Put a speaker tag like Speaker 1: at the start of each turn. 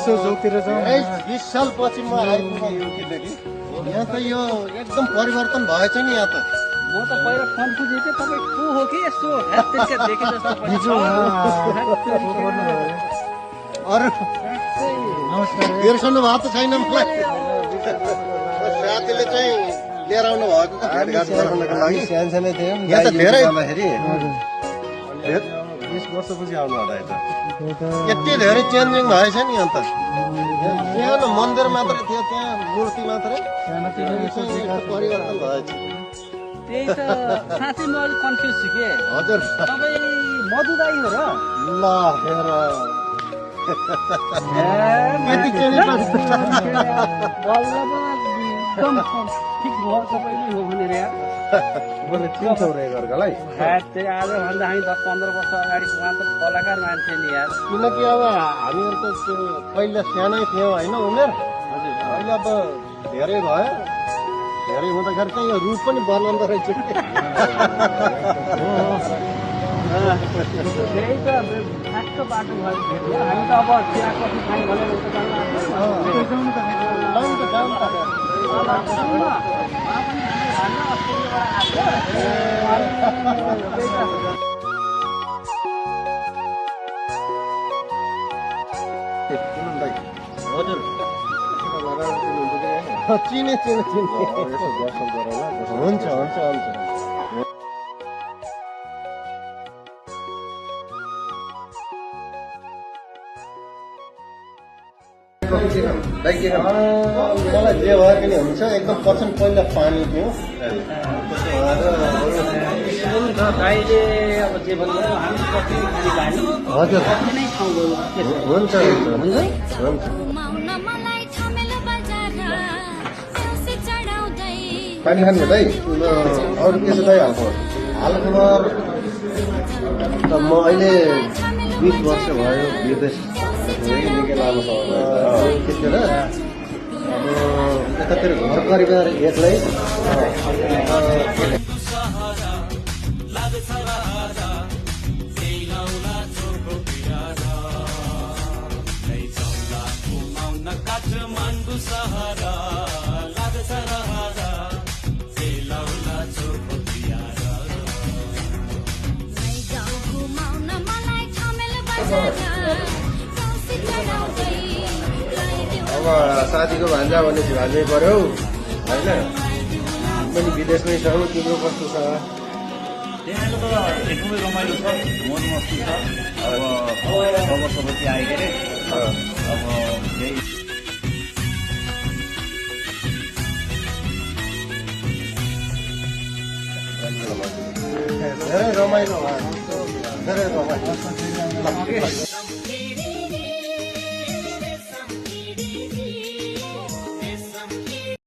Speaker 1: यसो चौकतिर जाउँ।
Speaker 2: 20 सालपछि म आइपुगेँ यो केटाकी। यहाँ त यो एकदम परिवर्तन भएछ नि यहाँ त।
Speaker 3: म त पहिला कन्फ्युज थिएँ तपाईँ को हो कि यसो देखे जस्तो
Speaker 2: अरू
Speaker 1: नमस्कार।
Speaker 2: बिर्सनु भएको त छैन मलाई। साथीले चाहिँ लिएर आउनु भएको त भेटघाट गराउनको लागि।
Speaker 1: सानसानै थियौँ
Speaker 2: यहाँ त धेरै
Speaker 1: 20 वर्षपछि आउनु होला यता।
Speaker 2: यति धेरै चेन्जिङ भएछ नि यहाँ त। सानो मन्दिर मात्रै थियो, त्यहाँ मूर्ति मात्रै परिवर्तन भएछ।
Speaker 3: त्यही त साँच्चै म अलिक कन्फ्युज छु के।
Speaker 2: हजुर
Speaker 3: तपाईँ मधु दाई हो र?
Speaker 2: ल हेर
Speaker 3: एकदम ठिक भयो तपाईँले हो भनेर यार।
Speaker 1: बरु चिन्छौ रे घरकालाई।
Speaker 3: त्यही आजभन्दा हामी 10-15 वर्ष अगाडि उहाँ त कलाकार मान्छे नि यार।
Speaker 2: किनकि अब हामीहरूको त्यो पहिला सानै थियो होइन उमेर।
Speaker 3: हजुर
Speaker 2: अहिले अब धेरै भयो। धेरै हुँदाखेरि चाहिँ यो रूप पनि बदलँदो रहेछ कि।
Speaker 3: त्यही त ठ्याक्क बाटो भयो भेट्यो। हामी त अब चिया कफी खाने भनेर उता जानु
Speaker 2: हजुर चिने चिने चिने हुन्छ हुन्छ हुन्छ। मलाई जे भए पनि हुन्छ। एकदम पर्छन् पहिला पानी थियो।
Speaker 3: अहिले अब जे भन्नु हामी कफी खाने बानी
Speaker 2: हजुर
Speaker 3: नै ठाउँ गयो।
Speaker 2: हुन्छ हुन्छ हुन्छ। पानी खाने हो दाइ? अरू के छ दाइ हाल्नु? हालखबर त म अहिले 20 वर्ष भयो विदेश निकै लामो समय त्यतिखेर अब यतातिर घर परिवार एक्लै। अब साथीको भान्जा भनेपछि भान्जै पर्यो होइन। पनि विदेशमै छौ, तिम्रो कस्तो छ?
Speaker 4: त्यहाँको त एकदमै रमाइलो छ, मौज मस्ती छ। अब 6 वर्षपछि आएको अरे अब त्यही
Speaker 2: धेरै रमाइलो भयो, धेरै रमाइलो।